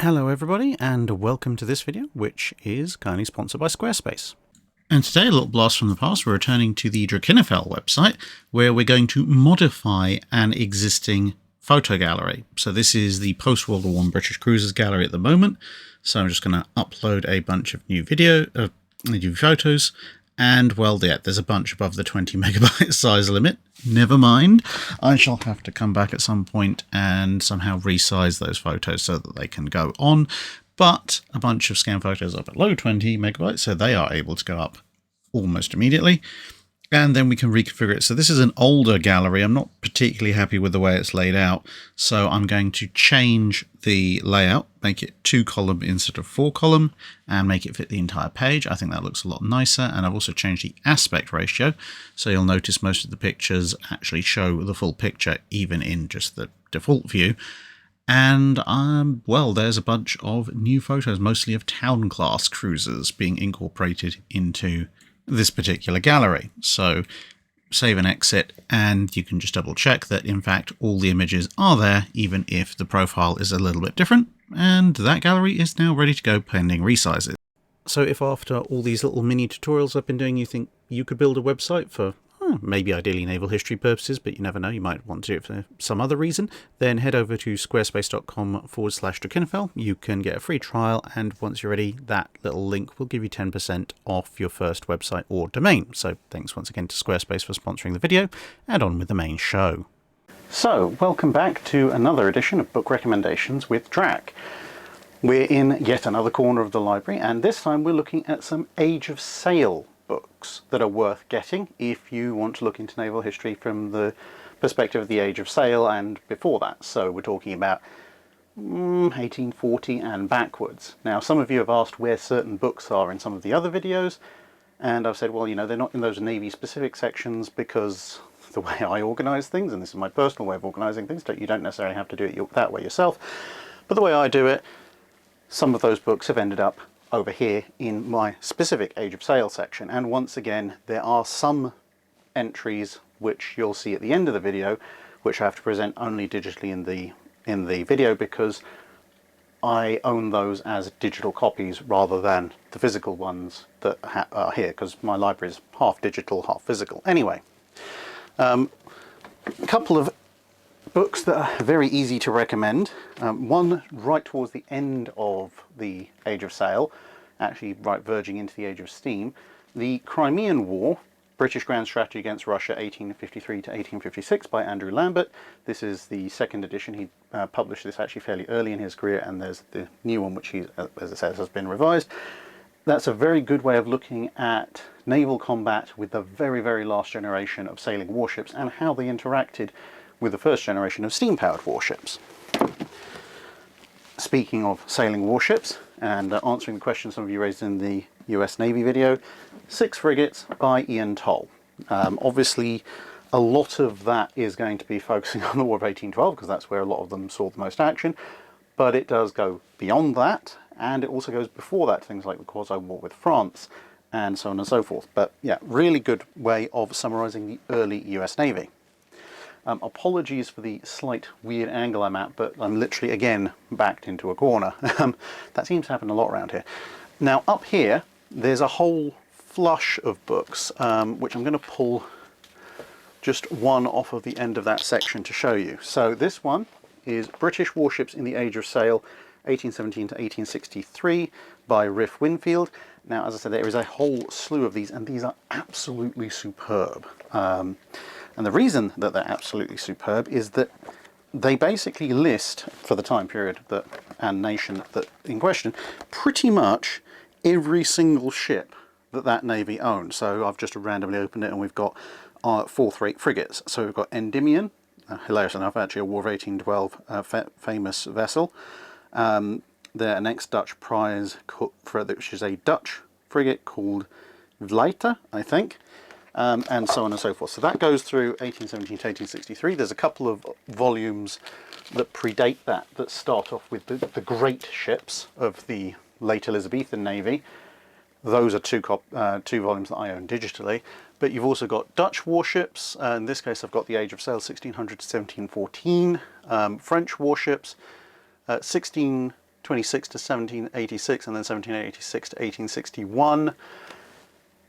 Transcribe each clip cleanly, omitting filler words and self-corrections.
Hello everybody, and welcome to this video, which is kindly sponsored by Squarespace. And today, a little blast from the past, we're returning to the Drachinifel website, where we're going to modify an existing photo gallery. So this is the post-World War I British cruisers gallery at the moment. So I'm just going to upload a bunch of new photos. And, well, yeah, there's a bunch above the 20 megabyte size limit. Never mind. I shall have to come back at some point and somehow resize those photos so that they can go on. But a bunch of scan photos are below 20 megabytes, so they are able to go up almost immediately. And then we can reconfigure it. So this is an older gallery. I'm not particularly happy with the way it's laid out. So I'm going to change the layout, make it 2-column instead of 4-column, and make it fit the entire page. I think that looks a lot nicer. And I've also changed the aspect ratio. So you'll notice most of the pictures actually show the full picture, even in just the default view. And, well, there's a bunch of new photos, mostly of town class cruisers being incorporated into this particular gallery. So save and exit, and you can just double check that in fact all the images are there, even if the profile is a little bit different, and that gallery is now ready to go pending resizes. So if after all these little mini tutorials I've been doing you think you could build a website for maybe ideally naval history purposes, but you never know, you might want to do it for some other reason, then head over to squarespace.com/Drachinifel. You can get a free trial, and once you're ready, that little link will give you 10% off your first website or domain. So thanks once again to Squarespace for sponsoring the video, and on with the main show. So, welcome back to another edition of Book Recommendations with Drac. We're in yet another corner of the library, and this time we're looking at some Age of Sail books that are worth getting if you want to look into naval history from the perspective of the Age of Sail and before that. So we're talking about 1840 and backwards. Now, some of you have asked where certain books are in some of the other videos, and I've said, well, you know, they're not in those Navy specific sections because the way I organise things, and this is my personal way of organising things, you don't necessarily have to do it that way yourself, but the way I do it, some of those books have ended up over here in my specific Age of Sail section. And once again, there are some entries which you'll see at the end of the video which I have to present only digitally in the video, because I own those as digital copies rather than the physical ones that are here, because my library is half digital, half physical. Anyway, a couple of books that are very easy to recommend. One right towards the end of the Age of Sail, actually right verging into the Age of Steam, The Crimean War, British Grand Strategy Against Russia 1853 to 1856 by Andrew Lambert. This is the second edition. He published this actually fairly early in his career, and there's the new one which he, as it says, has been revised. That's a very good way of looking at naval combat with the very, very last generation of sailing warships and how they interacted with the first generation of steam-powered warships. Speaking of sailing warships, and answering the question some of you raised in the US Navy video, 6 Frigates by Ian Toll. Obviously, a lot of that is going to be focusing on the War of 1812, because that's where a lot of them saw the most action, but it does go beyond that, and it also goes before that, things like the Quasi-War with France, and so on and so forth. But yeah, really good way of summarising the early US Navy. Apologies for the slight weird angle I'm at, but I'm literally again backed into a corner. That seems to happen a lot around here. Now up here there's a whole flush of books, which I'm going to pull just one off of the end of that section to show you. So this one is British Warships in the Age of Sail 1817 to 1863 by Riff Winfield. Now, as I said, there is a whole slew of these, and these are absolutely superb. And the reason that they're absolutely superb is that they basically list, for the time period that and nation that in question, pretty much every single ship that Navy owned. So I've just randomly opened it, and we've got 4th-rate frigates. So we've got Endymion, hilarious enough, actually a War of 1812 famous vessel. Their next Dutch prize, which is a Dutch frigate called Vleiter, I think. And so on and so forth. So that goes through 1817 to 1863. There's a couple of volumes that predate that start off with the great ships of the late Elizabethan Navy. Those are two volumes that I own digitally. But you've also got Dutch warships. In this case, I've got the age of sail 1600 to 1714. French warships, 1626 to 1786, and then 1786 to 1861.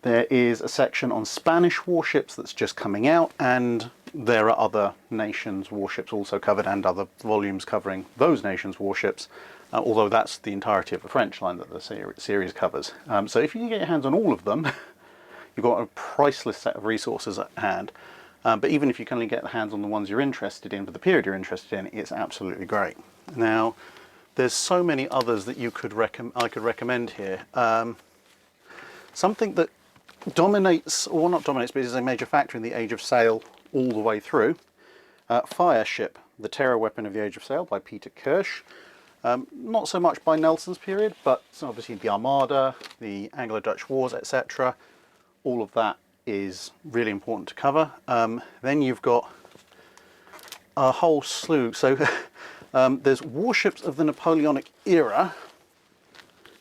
There is a section on Spanish warships that's just coming out, and there are other nations' warships also covered, and other volumes covering those nations' warships, although that's the entirety of the French line that the series covers. So if you can get your hands on all of them, you've got a priceless set of resources at hand. But even if you can only get the hands on the ones you're interested in for the period you're interested in, it's absolutely great. Now, there's so many others that I could recommend here. Something that dominates, or not dominates, but is a major factor in the Age of Sail all the way through. Fire Ship, the Terror Weapon of the Age of Sail by Peter Kirsch. Not so much by Nelson's period, but obviously the Armada, the Anglo-Dutch Wars, etc. All of that is really important to cover. Then you've got a whole slew. So there's Warships of the Napoleonic Era,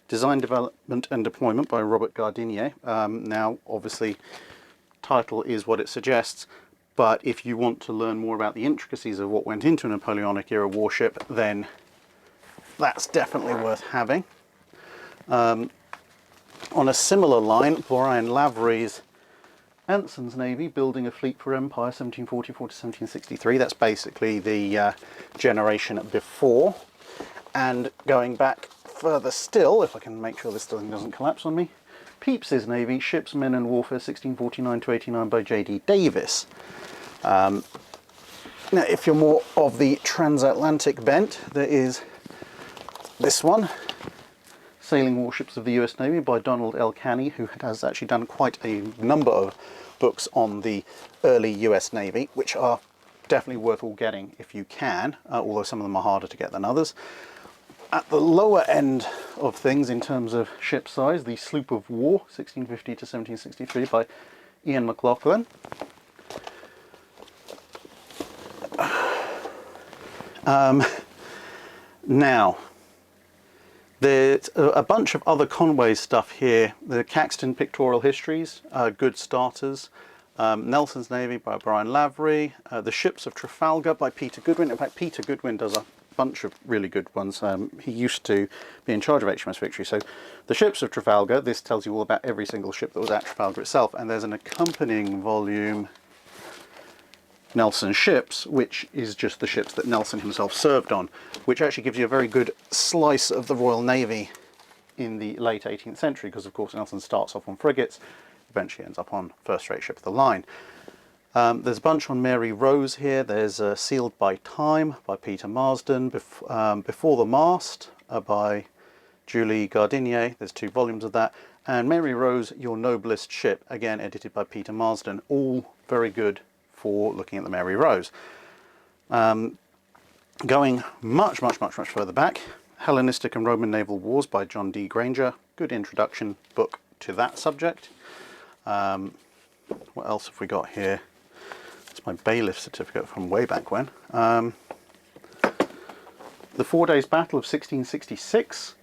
Design, Development and Deployment by Robert Gardinier. Now, obviously, title is what it suggests, but if you want to learn more about the intricacies of what went into a Napoleonic era warship, then that's definitely worth having. On a similar line, Brian Lavery's Anson's Navy, Building a Fleet for Empire, 1744 to 1763. That's basically the generation before. And going back further still, if I can make sure this thing doesn't collapse on me, Pepys's Navy, Ships, Men and Warfare, 1649 to 89 by J.D. Davis. Now, if you're more of the transatlantic bent, there is this one, Sailing Warships of the US Navy by Donald L. Canny, who has actually done quite a number of books on the early US Navy, which are definitely worth all getting if you can, although some of them are harder to get than others. At the lower end of things in terms of ship size, the Sloop of War, 1650 to 1763 by Ian McLaughlin. Now, there's a bunch of other Conway stuff here. The Caxton Pictorial Histories, good starters. Nelson's Navy by Brian Lavery. The Ships of Trafalgar by Peter Goodwin. In fact, Peter Goodwin does a bunch of really good ones. He used to be in charge of HMS Victory. So the Ships of Trafalgar, this tells you all about every single ship that was at Trafalgar itself. And there's an accompanying volume, Nelson's Ships, which is just the ships that Nelson himself served on, which actually gives you a very good slice of the Royal Navy in the late 18th century, because of course Nelson starts off on frigates, eventually ends up on first-rate ship of the line. There's a bunch on Mary Rose here. There's Sealed by Time by Peter Marsden, Before the Mast by Julie Gardinier. There's 2 volumes of that. And Mary Rose, Your Noblest Ship, again edited by Peter Marsden. All very good for looking at the Mary Rose. Going much further back, Hellenistic and Roman Naval Wars by John D. Granger. Good introduction book to that subject. What else have we got here? It's my bailiff certificate from way back when. The 4 Days Battle of 1666.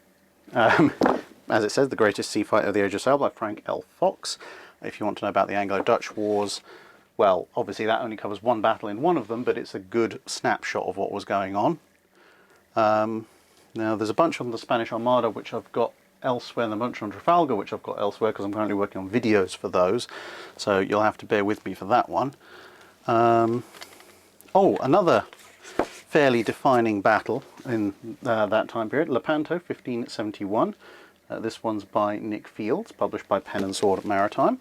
As it says, The Greatest Sea Fight of the Age of Sail by Frank L. Fox. If you want to know about the Anglo-Dutch Wars, well, obviously that only covers one battle in one of them, but it's a good snapshot of what was going on. Now, there's a bunch on the Spanish Armada, which I've got elsewhere, and a bunch on Trafalgar, which I've got elsewhere, because I'm currently working on videos for those, so you'll have to bear with me for that one. Oh, another fairly defining battle in that time period, Lepanto, 1571. This one's by Nick Fields, published by Pen and Sword Maritime.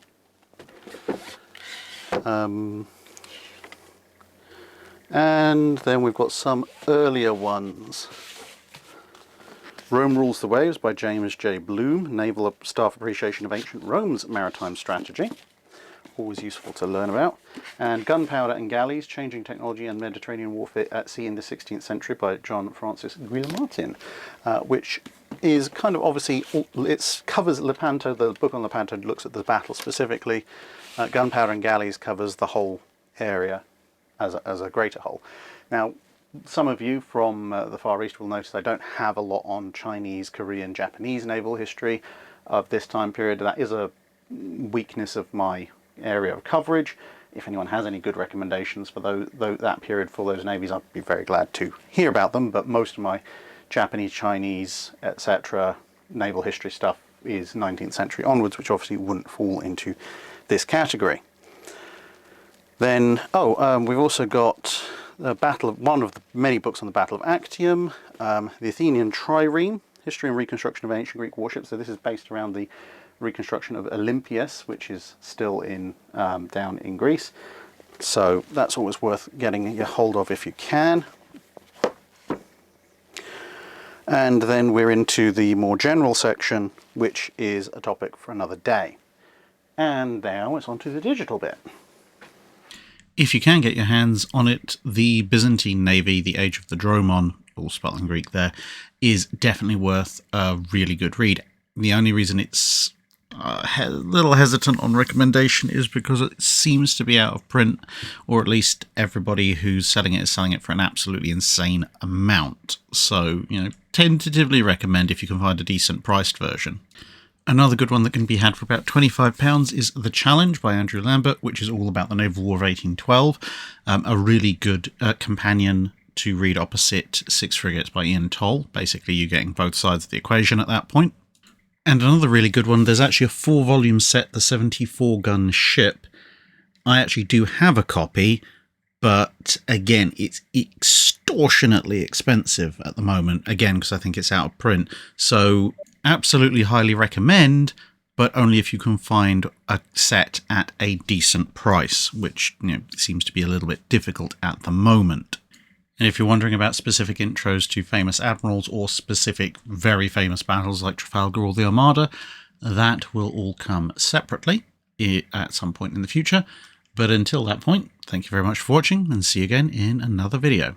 And then we've got some earlier ones. Rome Rules the Waves by James J. Bloom, Naval Staff Appreciation of Ancient Rome's Maritime Strategy. Always useful to learn about. And Gunpowder and Galleys, Changing Technology and Mediterranean Warfare at Sea in the 16th Century by John Francis Guillemartin, which is kind of obviously, it covers Lepanto. The book on Lepanto looks at the battle specifically. Gunpowder and Galleys covers the whole area as a greater whole. Now, some of you from the Far East will notice I don't have a lot on Chinese, Korean, Japanese naval history of this time period. That is a weakness of my area of coverage. If anyone has any good recommendations for that period for those navies, I'd be very glad to hear about them. But most of my Japanese, Chinese, etc. naval history stuff is 19th century onwards, which obviously wouldn't fall into this category. Then, we've also got one of the many books on the Battle of Actium, the Athenian Trireme, History and Reconstruction of Ancient Greek Warships. So this is based around the reconstruction of Olympias, which is still down in Greece. So that's always worth getting your hold of if you can. And then we're into the more general section, which is a topic for another day. And now it's on to the digital bit. If you can get your hands on it, the Byzantine Navy, The Age of the Dromon, all spelled in Greek there, is definitely worth a really good read. The only reason it's a little hesitant on recommendation is because it seems to be out of print, or at least everybody who's selling it is selling it for an absolutely insane amount. So, tentatively recommend if you can find a decent priced version. Another good one that can be had for about £25 is The Challenge by Andrew Lambert, which is all about the Naval War of 1812. A really good companion to read opposite Six Frigates by Ian Toll. Basically, you're getting both sides of the equation at that point. And another really good one, there's actually a 4-volume set, The 74-Gun Ship. I actually do have a copy, but again, it's extortionately expensive at the moment, again, because I think it's out of print. So absolutely highly recommend, but only if you can find a set at a decent price, which seems to be a little bit difficult at the moment. And if you're wondering about specific intros to famous admirals or specific very famous battles like Trafalgar or the Armada, that will all come separately at some point in the future. But until that point, thank you very much for watching, and see you again in another video.